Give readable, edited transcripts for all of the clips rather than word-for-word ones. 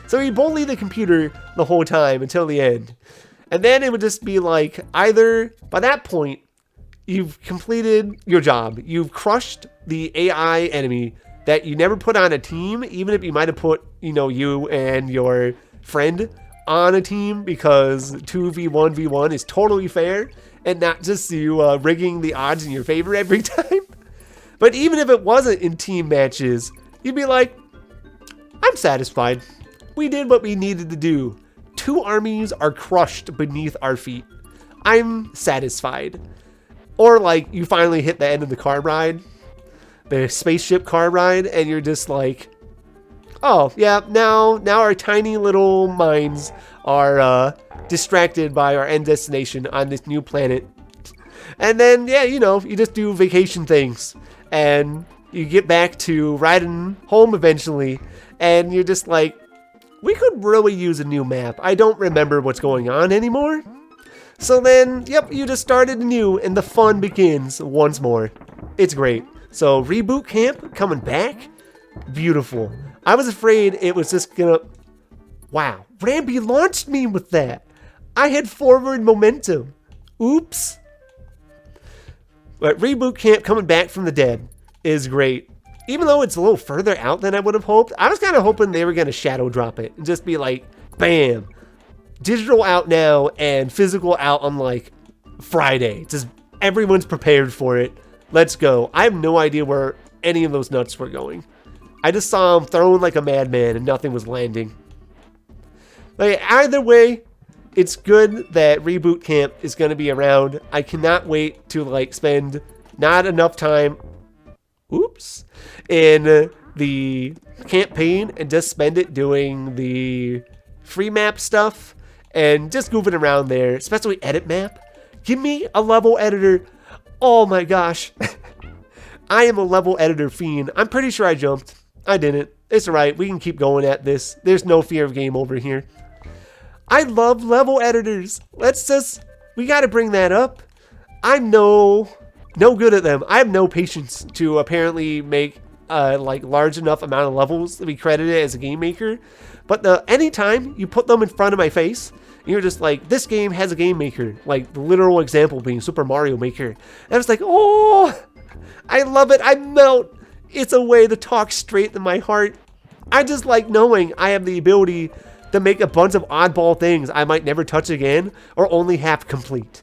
So he'd bully the computer the whole time until the end. And then it would just be like, either by that point, you've completed your job. You've crushed the AI enemy that you never put on a team, even if you might have put, you and your friend on a team, because 2v1v1 is totally fair and not just you rigging the odds in your favor every time. But even if it wasn't in team matches, you'd be like, I'm satisfied. We did what we needed to do. 2 armies are crushed beneath our feet. I'm satisfied. Or like you finally hit the end of the car ride, the spaceship car ride, and you're just like, oh yeah, now our tiny little minds are distracted by our end destination on this new planet. And then yeah, you just do vacation things and you get back to riding home eventually, and you're just like, we could really use a new map. I don't remember what's going on anymore. So then, yep, you just started anew and the fun begins once more. It's great. So Reboot Camp coming back, beautiful. I was afraid it was just gonna, wow, Rambi launched me with that. I had forward momentum. Oops. But Reboot Camp coming back from the dead is great. Even though it's a little further out than I would have hoped, I was kind of hoping they were going to shadow drop it and just be like, bam, digital out now and physical out on like Friday. Just everyone's prepared for it. Let's go. I have no idea where any of those nuts were going. I just saw them throwing like a madman and nothing was landing. Like, either way, it's good that Reboot Camp is going to be around. I cannot wait to like spend not enough time, oops, in the campaign and just spend it doing the free map stuff and just goofing around there, especially edit map. Give me a level editor. Oh my gosh. I am a level editor fiend. I'm pretty sure I jumped. I didn't. It's alright. We can keep going at this. There's no fear of game over here. I love level editors. We got to bring that up. I'm no good at them. I have no patience to apparently make like large enough amount of levels to be credited as a game maker. But anytime you put them in front of my face, you're just like, this game has a game maker. Like the literal example being Super Mario Maker. And I was like, oh, I love it. I melt. It's a way to talk straight to my heart. I just like knowing I have the ability to make a bunch of oddball things I might never touch again or only half complete.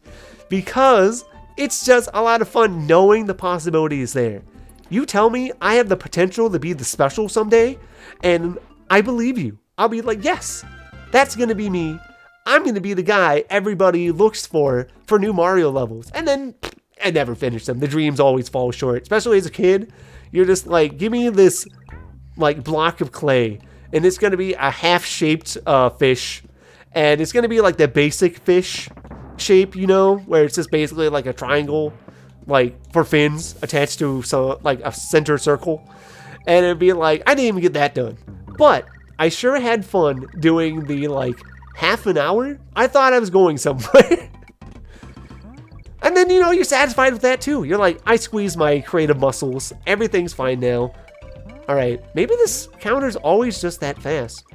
Because it's just a lot of fun knowing the possibilities there. You tell me I have the potential to be the special someday, and I believe you. I'll be like, yes, that's going to be me. I'm going to be the guy everybody looks for new Mario levels. And then I never finish them. The dreams always fall short, especially as a kid. You're just like, give me this like block of clay, and it's going to be a half-shaped fish, and it's going to be like the basic fish shape, where it's just basically like a triangle, like for fins attached to like a center circle. And it'd be like, I didn't even get that done, but I sure had fun doing the like half an hour. I thought I was going somewhere. And then, you're satisfied with that too. You're like, I squeezed my creative muscles. Everything's fine now. All right, maybe this counter's always just that fast.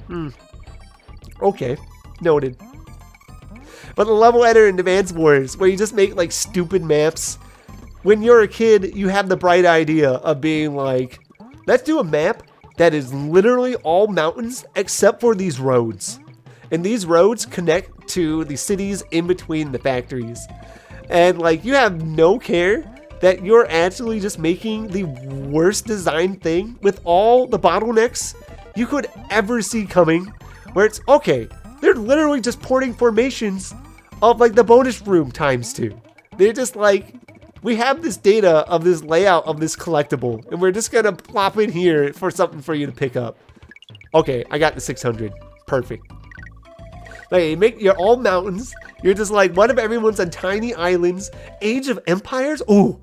Okay, noted. But the level editor in Advance Wars, where you just make like stupid maps. When you're a kid, you have the bright idea of being like, let's do a map that is literally all mountains except for these roads. And these roads connect to the cities in between the factories. And like, you have no care that you're actually just making the worst designed thing with all the bottlenecks you could ever see coming. Where it's, okay, they're literally just porting formations of like the bonus room ×2. They're just like, we have this data of this layout of this collectible, and we're just gonna plop in here for something for you to pick up. Okay, I got the 600. Perfect. Like, you're all mountains. You're just like, what if everyone's on tiny islands? Age of Empires? Ooh.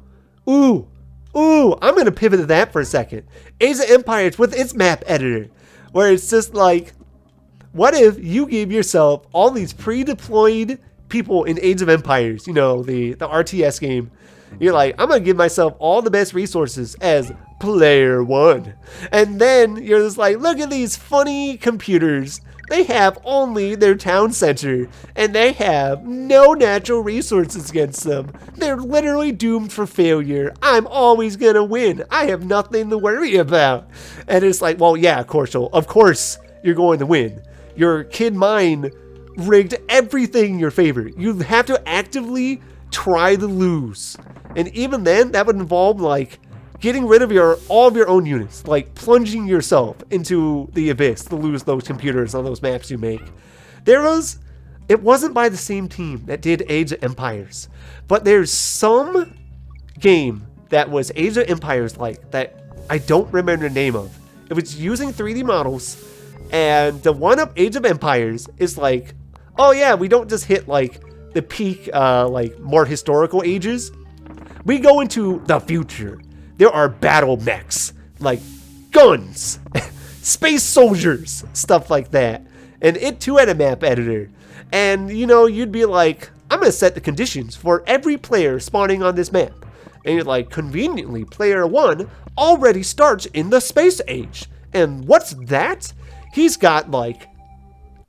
I'm gonna pivot to that for a second. Age of Empires with its map editor, where it's just like, what if you gave yourself all these pre-deployed people in Age of Empires, the RTS game. You're like, I'm gonna give myself all the best resources as player one. And then you're just like, look at these funny computers. They have only their town center, and they have no natural resources against them. They're literally doomed for failure. I'm always gonna win. I have nothing to worry about. And it's like, well, yeah, Corshel, of course you're going to win. Your kid mind rigged everything in your favor. You have to actively try to lose. And even then, that would involve like getting rid of all of your own units, like plunging yourself into the abyss to lose those computers on those maps you make. It wasn't by the same team that did Age of Empires, but there's some game that was Age of Empires like that I don't remember the name of. It was using 3D models, and the one of Age of Empires is like, oh yeah, we don't just hit like the peak, like more historical ages. We go into the future. There are battle mechs, like guns, space soldiers, stuff like that. And it too had a map editor. And you know, you'd be like, I'm gonna set the conditions for every player spawning on this map. And you're like, conveniently, player one already starts in the space age. And what's that? He's got like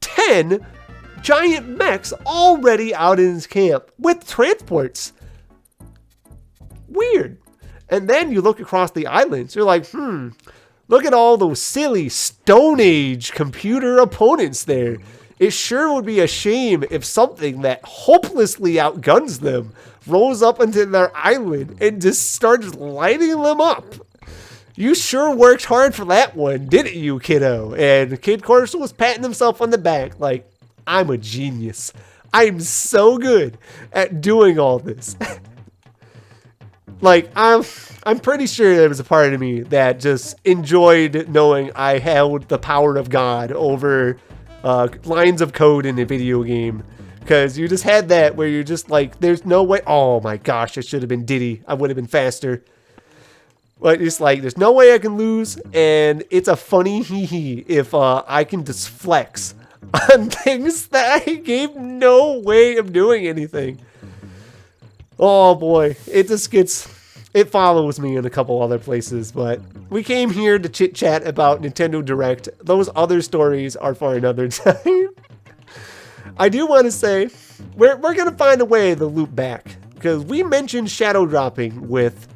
10 giant mechs already out in his camp with transports. Weird. And then you look across the islands, you're like, look at all those silly Stone Age computer opponents there. It sure would be a shame if something that hopelessly outguns them rolls up into their island and just starts lighting them up. You sure worked hard for that one, didn't you, kiddo? And Kid Corshel was patting himself on the back like, I'm a genius. I'm so good at doing all this. Like, I'm pretty sure there was a part of me that just enjoyed knowing I held the power of God over lines of code in a video game. Because you just had that where you're just like, there's no way. Oh my gosh, it should have been Diddy. I would have been faster. But it's like, there's no way I can lose. And it's a funny hee-hee if I can just flex on things that I gave no way of doing anything. Oh boy, it follows me in a couple other places, but we came here to chit chat about Nintendo Direct. Those other stories are for another time. I do want to say, we're going to find a way to loop back, because we mentioned shadow dropping with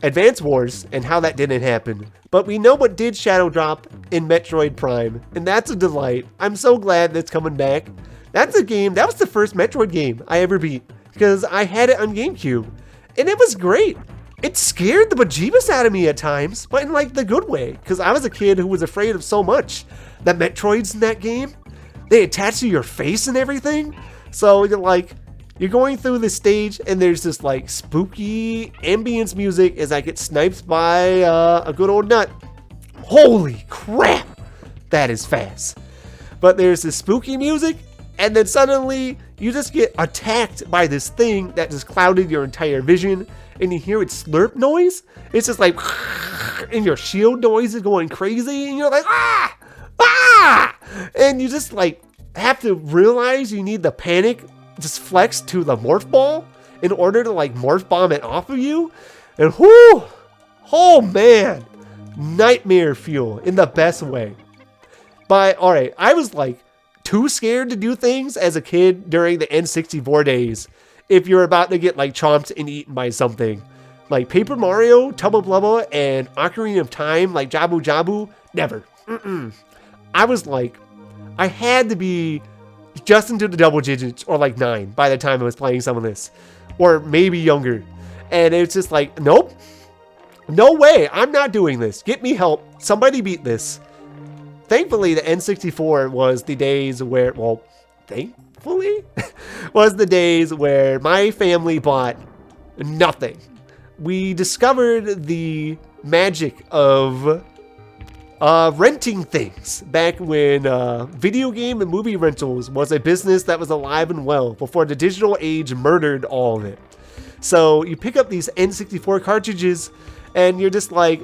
Advance Wars and how that didn't happen, but we know what did shadow drop in Metroid Prime, and that's a delight. I'm so glad that's coming back. That's a game, that was the first Metroid game I ever beat, because I had it on GameCube, and it was great. It scared the bejeebus out of me at times, but in like the good way, because I was a kid who was afraid of so much. The Metroids in that game, they attach to your face and everything, so you're going through this stage, and there's this like spooky ambience music as I get sniped by a good old nut. Holy crap, that is fast. But there's this spooky music, and then suddenly you just get attacked by this thing that just clouded your entire vision, and you hear its slurp noise. It's just like, and your shield noise is going crazy, and you're like, ah! And you just like have to realize you need the panic just flex to the morph ball in order to like morph bomb it off of you. And whoo, oh man, nightmare fuel in the best way. But all right, I was like too scared to do things as a kid during the N64 days. If you're about to get like chomped and eaten by something like Paper Mario, Tubba Blubba, and Ocarina of Time, like Jabu Jabu, never. I was like, I had to be just into the double digits or like 9 by the time I was playing some of this, or maybe younger. And it's just like, nope, no way, I'm not doing this. Get me help. Somebody beat this. Thankfully, the N64 was the days where, well, thankfully, was the days where my family bought nothing. We discovered the magic of renting things back when video game and movie rentals was a business that was alive and well before the digital age murdered all of it. So you pick up these N64 cartridges and you're just like,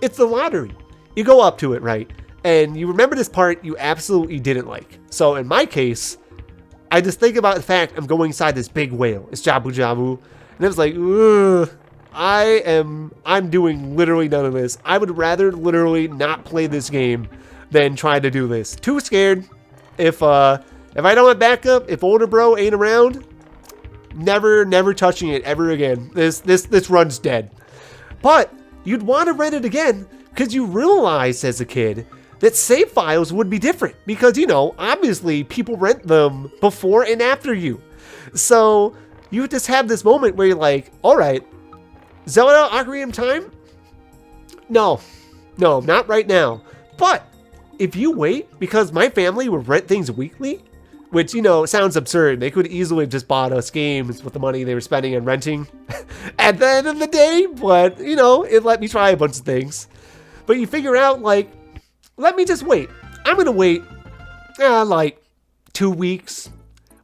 it's the lottery. You go up to it, right? And you remember this part you absolutely didn't like. So in my case, I just think about the fact I'm going inside this big whale. It's Jabu Jabu. And I was like, ugh, I'm doing literally none of this. I would rather literally not play this game than try to do this. Too scared. If I don't have backup, if older bro ain't around, never touching it ever again. This run's dead. But you'd want to rent it again because you realize as a kid that save files would be different because, you know, obviously people rent them before and after you. So you just have this moment where you're like, all right, Zelda Ocarina of Time? No, not right now. But if you wait, because my family would rent things weekly, which, you know, sounds absurd. They could easily have just bought us games with the money they were spending on renting at the end of the day. But, you know, it let me try a bunch of things. But you figure out, like, let me just wait. I'm going to wait, like, 2 weeks.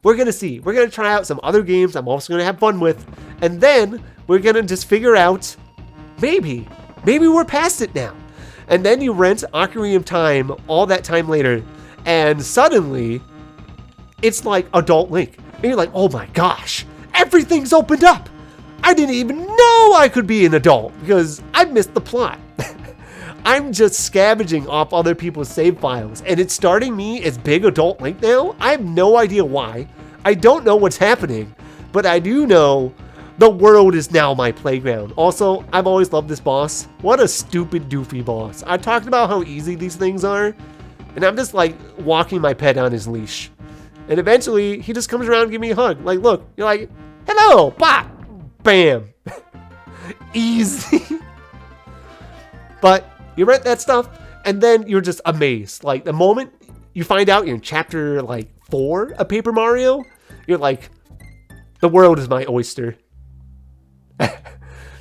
We're going to see. We're going to try out some other games I'm also going to have fun with. And then we're going to just figure out, maybe we're past it now. And then you rent Ocarina of Time all that time later. And suddenly, it's like Adult Link. And you're like, oh my gosh, everything's opened up. I didn't even know I could be an adult because I missed the plot. I'm just scavenging off other people's save files. And it's starting me as big Adult Link now. I have no idea why. I don't know what's happening. But I do know the world is now my playground. Also, I've always loved this boss. What a stupid, doofy boss. I talked about how easy these things are. And I'm just like walking my pet on his leash. And eventually, he just comes around and gives me a hug. Like, look, you're like, hello, bop, bam. Easy. But you rent that stuff, and then you're just amazed. Like, the moment you find out you're in chapter, like, 4 of Paper Mario, you're like, the world is my oyster.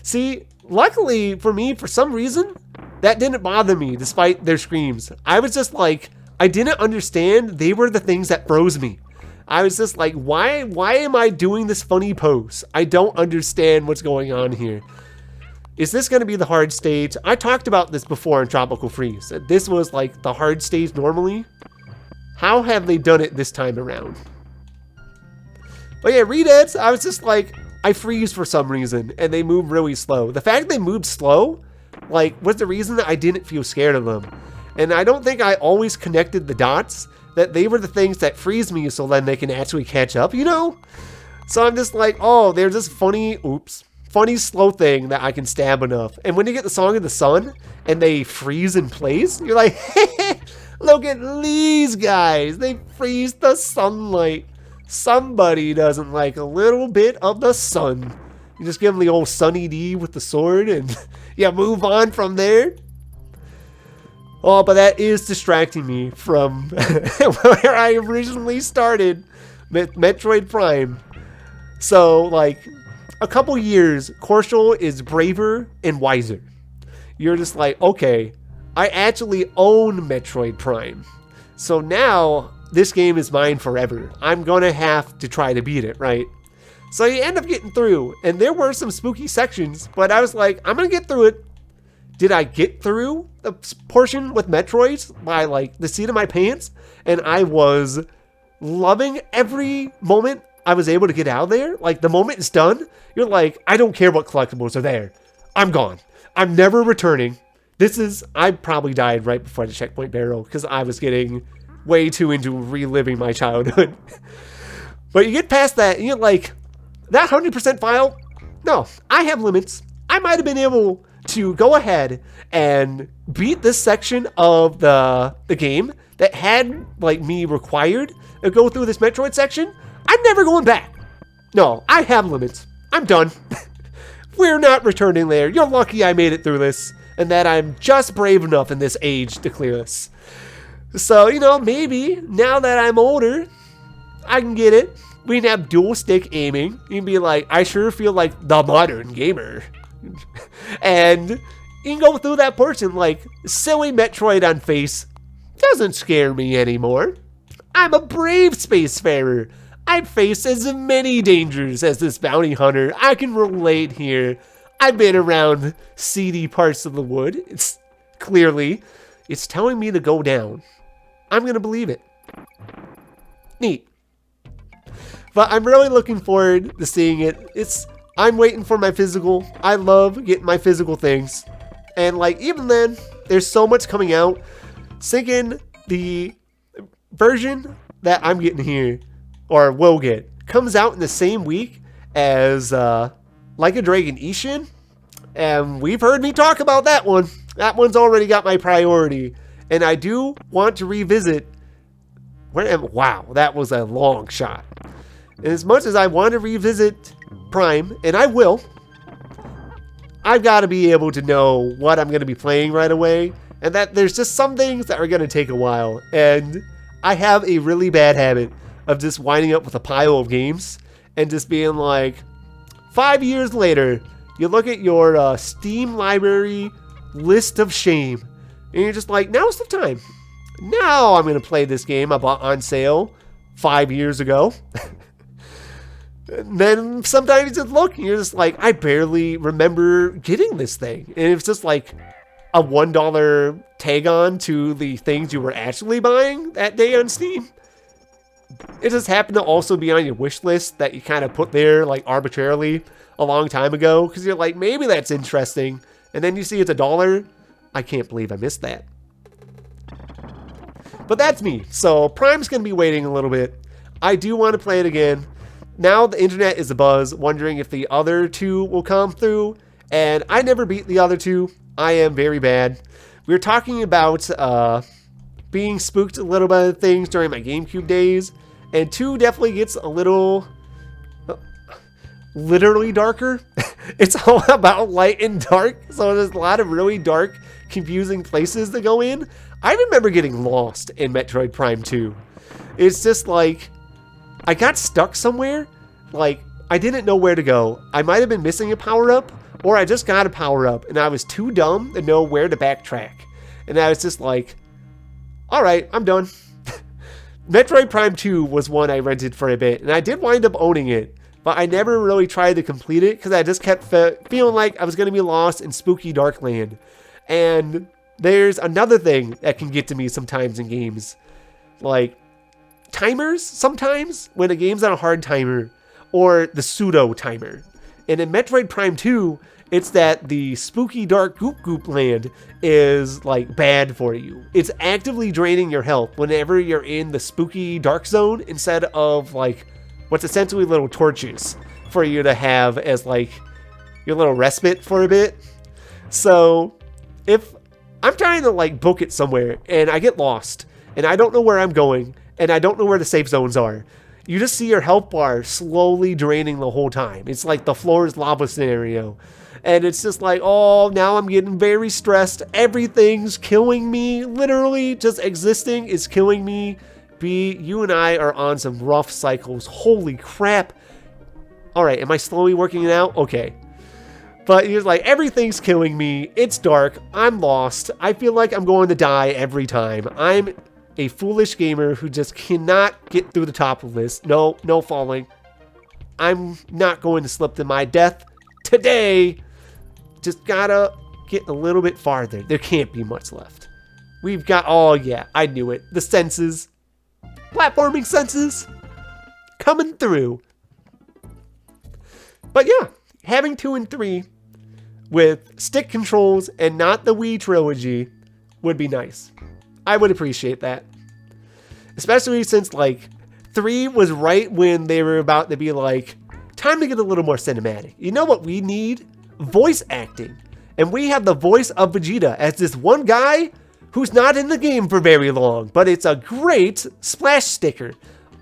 See, luckily for me, for some reason, that didn't bother me, despite their screams. I was just like, I didn't understand they were the things that froze me. I was just like, why am I doing this funny pose? I don't understand what's going on here. Is this going to be the hard stage? I talked about this before in Tropical Freeze. This was like the hard stage normally. How have they done it this time around? But yeah, Redeads, I was just like, I freeze for some reason, and they move really slow. The fact they moved slow, like, was the reason that I didn't feel scared of them. And I don't think I always connected the dots, that they were the things that freeze me so then they can actually catch up, you know? So I'm just like, oh, there's this funny slow thing that I can stab enough. And when you get the Song of the Sun and they freeze in place, you're like, look at these guys. They freeze the sunlight. Somebody doesn't like a little bit of the sun. You just give them the old Sunny D with the sword and yeah, move on from there. Oh, but that is distracting me from where I originally started, Metroid Prime. So, like, a couple years, Corshal is braver and wiser. You're just like, okay, I actually own Metroid Prime. So now, this game is mine forever. I'm gonna have to try to beat it, right? So you end up getting through, and there were some spooky sections, but I was like, I'm gonna get through it. Did I get through the portion with Metroids by like the seat of my pants? And I was loving every moment I was able to get out of there. Like the moment it's done, you're like, I don't care what collectibles are there. I'm gone. I'm never returning. I probably died right before the checkpoint barrel because I was getting way too into reliving my childhood. But you get past that and you're like, that 100% file? No, I have limits. I might have been able to go ahead and beat this section of the game that had like me required to go through this Metroid section. I'm never going back. No, I have limits. I'm done. We're not returning there. You're lucky I made it through this and that I'm just brave enough in this age to clear this. So, you know, maybe now that I'm older, I can get it. We can have dual stick aiming. You can be like, I sure feel like the modern gamer. And you can go through that portion like, silly Metroid on face doesn't scare me anymore. I'm a brave spacefarer. I face as many dangers as this bounty hunter. I can relate here. I've been around seedy parts of the wood. It's telling me to go down. I'm going to believe it. Neat. But I'm really looking forward to seeing it. It's I'm waiting for my physical. I love getting my physical things. And like, even then, there's so much coming out. Thinking the version that I'm getting here, or will get, comes out in the same week as Like a Dragon Ishin. And we've heard me talk about that one. That one's already got my priority. And I do want to revisit. Wow, that was a long shot. And as much as I want to revisit Prime, and I will, I've got to be able to know what I'm going to be playing right away. And that there's just some things that are going to take a while. And I have a really bad habit of just winding up with a pile of games and just being like, 5 years later, you look at your Steam library list of shame, and you're just like, now's the time. Now I'm going to play this game I bought on sale 5 years ago. And then sometimes you just look, and you're just like, I barely remember getting this thing. And it's just like a $1 tag on to the things you were actually buying that day on Steam. It just happened to also be on your wish list that you kind of put there like arbitrarily a long time ago because you're like, maybe that's interesting. And then you see it's $1. I can't believe I missed that. But that's me. So Prime's going to be waiting a little bit. I do want to play it again. Now the internet is abuzz, wondering if the other two will come through. And I never beat the other two. I am very bad. We were talking about being spooked a little by things during my GameCube days. And 2 definitely gets a little literally darker. It's all about light and dark. So there's a lot of really dark, confusing places to go in. I remember getting lost in Metroid Prime 2. It's just like, I got stuck somewhere. Like, I didn't know where to go. I might have been missing a power-up, or I just got a power-up, and I was too dumb to know where to backtrack. And I was just like, alright, I'm done. Metroid Prime 2 was one I rented for a bit, and I did wind up owning it, but I never really tried to complete it because I just kept feeling like I was going to be lost in spooky Darkland. And there's another thing that can get to me sometimes in games. Like, timers sometimes, when a game's on a hard timer, or the pseudo timer. And in Metroid Prime 2, it's that the spooky dark goop goop land is like bad for you. It's actively draining your health whenever you're in the spooky dark zone instead of like what's essentially little torches for you to have as like your little respite for a bit. So if I'm trying to like book it somewhere and I get lost and I don't know where I'm going and I don't know where the safe zones are, you just see your health bar slowly draining the whole time. It's like the floor is lava scenario. And it's just like, oh, now I'm getting very stressed. Everything's killing me. Literally, just existing is killing me. B, you and I are on some rough cycles. Holy crap. All right, am I slowly working it out? Okay. But you're like, everything's killing me. It's dark. I'm lost. I feel like I'm going to die every time. I'm a foolish gamer who just cannot get through the top of this. No falling. I'm not going to slip to my death today. Just gotta get a little bit farther. There can't be much left. We've got, oh yeah, I knew it. The senses. Platforming senses. Coming through. But yeah, having 2 and 3 with stick controls and not the Wii trilogy would be nice. I would appreciate that. Especially since like 3 was right when they were about to be like, time to get a little more cinematic. You know what we need? Voice acting. And we have the voice of Vegeta as this one guy who's not in the game for very long, but it's a great splash sticker.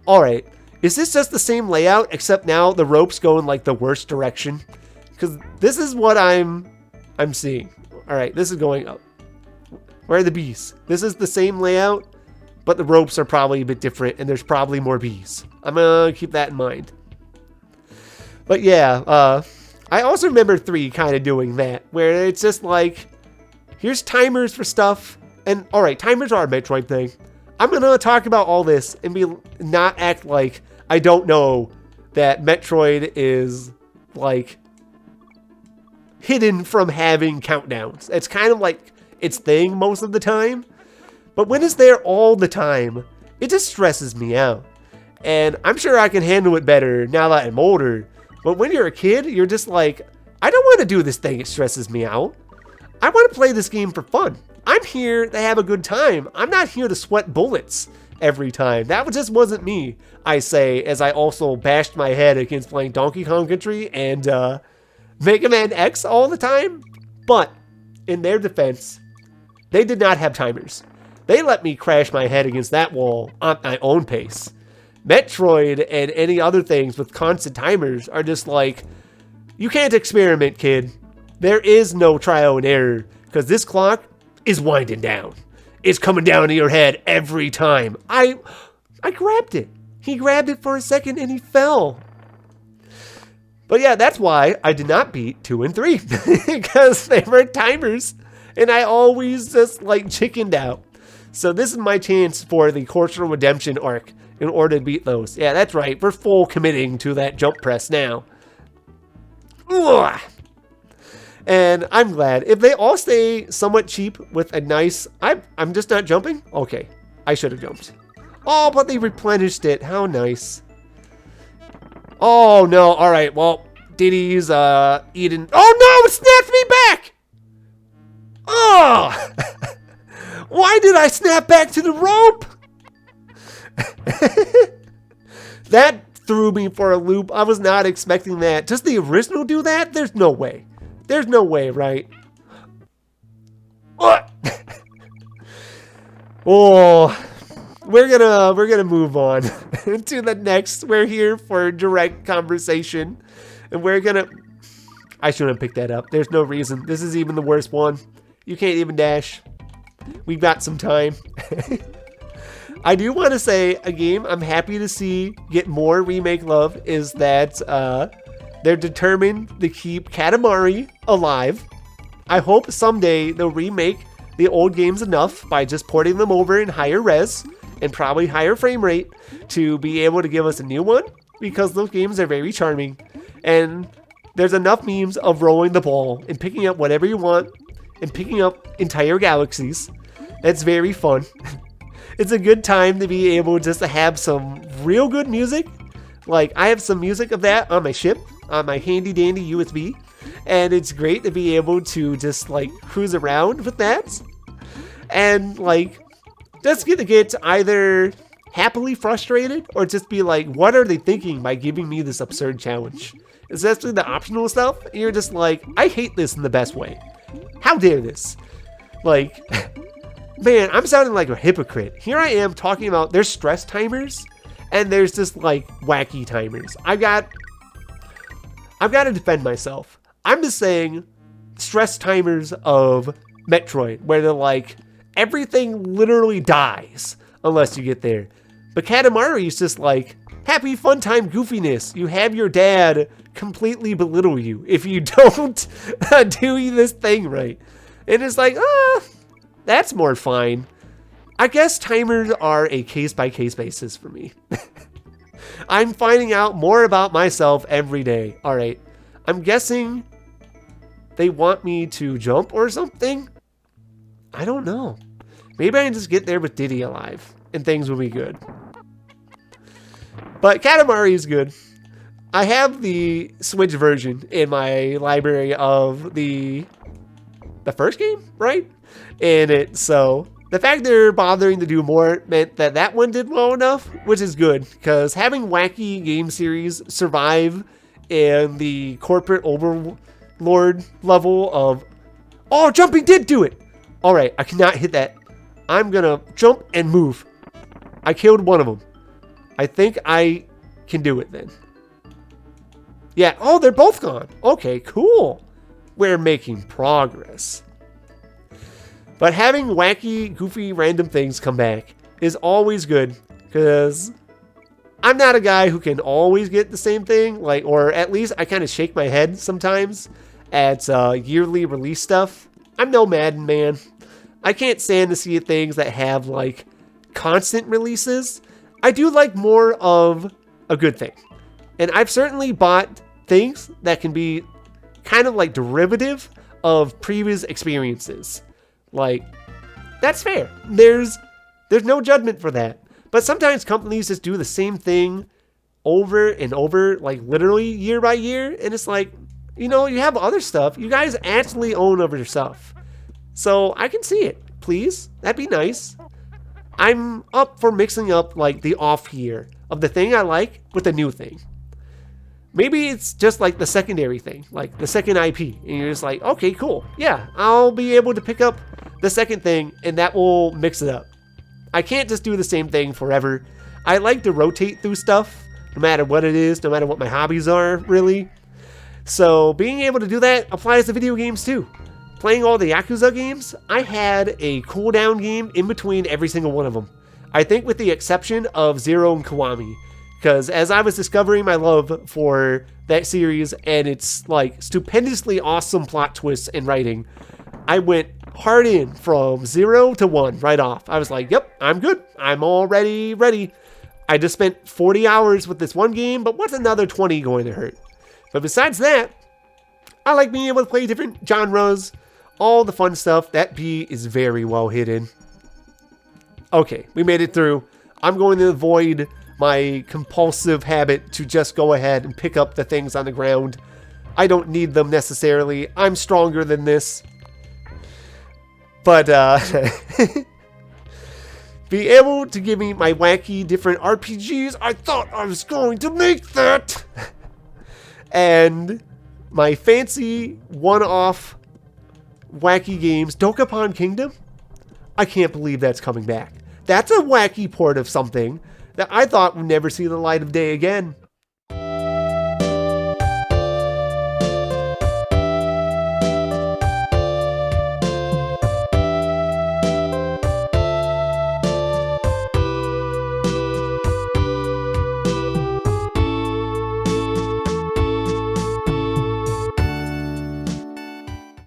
Alright, is this just the same layout except now the ropes go in like the worst direction? Because this is what I'm seeing. Alright, this is going up. Where are the bees? This is the same layout, but the ropes are probably a bit different and there's probably more bees. I'm gonna keep that in mind. But yeah, I also remember 3 kind of doing that, where it's just like, here's timers for stuff, and alright, timers are a Metroid thing. I'm gonna talk about all this and not act like I don't know that Metroid is like hidden from having countdowns. It's kind of like its thing most of the time, but when it's there all the time, it just stresses me out. And I'm sure I can handle it better now that I'm older. But when you're a kid, you're just like, I don't want to do this thing. It stresses me out. I want to play this game for fun. I'm here to have a good time. I'm not here to sweat bullets every time. That just wasn't me, I say, as I also bashed my head against playing Donkey Kong Country and Mega Man X all the time. But in their defense, they did not have timers. They let me crash my head against that wall on my own pace. Metroid and any other things with constant timers are just like, you can't experiment, kid. There is no trial and error, because this clock is winding down. It's coming down to your head every time. I grabbed it. He grabbed it for a second and he fell. But yeah, that's why I did not beat 2 and 3, because they were timers and I always just like chickened out. So this is my chance for the Cultural Redemption arc in order to beat those. Yeah, that's right. We're full committing to that jump press now. Ugh. And I'm glad. If they all stay somewhat cheap with a nice... I'm just not jumping? Okay. I should have jumped. Oh, but they replenished it. How nice. Oh, no. All right. Well, Diddy's eating... Oh, no! It snapped me back! Oh! Why did I snap back to the rope? That threw me for a loop. I was not expecting that. Does the original do that? There's no way. There's no way, right? Oh, we're gonna move on to the next. We're here for direct conversation, and we're gonna. I shouldn't pick that up. There's no reason. This is even the worst one. You can't even dash. We've got some time. I do want to say a game I'm happy to see get more remake love is that they're determined to keep Katamari alive. I hope someday they'll remake the old games enough by just porting them over in higher res and probably higher frame rate to be able to give us a new one, because those games are very charming. And there's enough memes of rolling the ball and picking up whatever you want and picking up entire galaxies. That's very fun. It's a good time to be able just to have some real good music. Like, I have some music of that on my ship, on my handy dandy USB, and it's great to be able to just like cruise around with that and like just get either happily frustrated or just be like, what are they thinking by giving me this absurd challenge? Especially the optional stuff. You're just like, I hate this in the best way. How dare this? Like, man, I'm sounding like a hypocrite. Here I am talking about there's stress timers and there's just like wacky timers. I've got to defend myself. I'm just saying stress timers of Metroid, where they're like, everything literally dies unless you get there. But Katamari is just like, happy fun time goofiness. You have your dad completely belittle you if you don't do this thing right. And it's like, that's more fine. I guess timers are a case-by-case basis for me. I'm finding out more about myself every day. All right. I'm guessing they want me to jump or something. I don't know. Maybe I can just get there with Diddy alive and things will be good. But Katamari is good. I have the Switch version in my library of the first game, right? In it, so the fact they're bothering to do more meant that that one did well enough, which is good, because having wacky game series survive in the corporate overlord level of, oh, jumping did do it. All right, I cannot hit that. I'm gonna jump and move. I killed one of them. I think I can do it then. Yeah, oh, they're both gone. Okay, cool. We're making progress. But having wacky, goofy, random things come back is always good, because I'm not a guy who can always get the same thing, like, or at least I kind of shake my head sometimes at yearly release stuff. I'm no Madden man. I can't stand to see things that have like constant releases. I do like more of a good thing. And I've certainly bought things that can be kind of like derivative of previous experiences. Like, that's fair. There's no judgment for that. But sometimes companies just do the same thing over and over, like literally year by year. And it's like, you know, you have other stuff. You guys actually own over yourself. So I can see it. Please. That'd be nice. I'm up for mixing up like the off year of the thing I like with the new thing. Maybe it's just like the secondary thing, like the second IP. And you're just like, okay, cool. Yeah, I'll be able to pick up the second thing and that will mix it up. I can't just do the same thing forever. I like to rotate through stuff, no matter what it is, no matter what my hobbies are, really. So being able to do that applies to video games too. Playing all the Yakuza games, I had a cooldown game in between every single one of them. I think with the exception of Zero and Kiwami. Because as I was discovering my love for that series and its like stupendously awesome plot twists and writing, I went hard in from 0 to 1 right off. I was like, yep, I'm good. I'm already ready. I just spent 40 hours with this one game, but what's another 20 going to hurt? But besides that, I like being able to play different genres, all the fun stuff. That bee is very well hidden. Okay, we made it through. I'm going to avoid my compulsive habit to just go ahead and pick up the things on the ground. I don't need them necessarily. I'm stronger than this. But, be able to give me my wacky different RPGs. I thought I was going to make that. And my fancy one-off wacky games. Dokapon Kingdom? I can't believe that's coming back. That's a wacky port of something that I thought would never see the light of day again.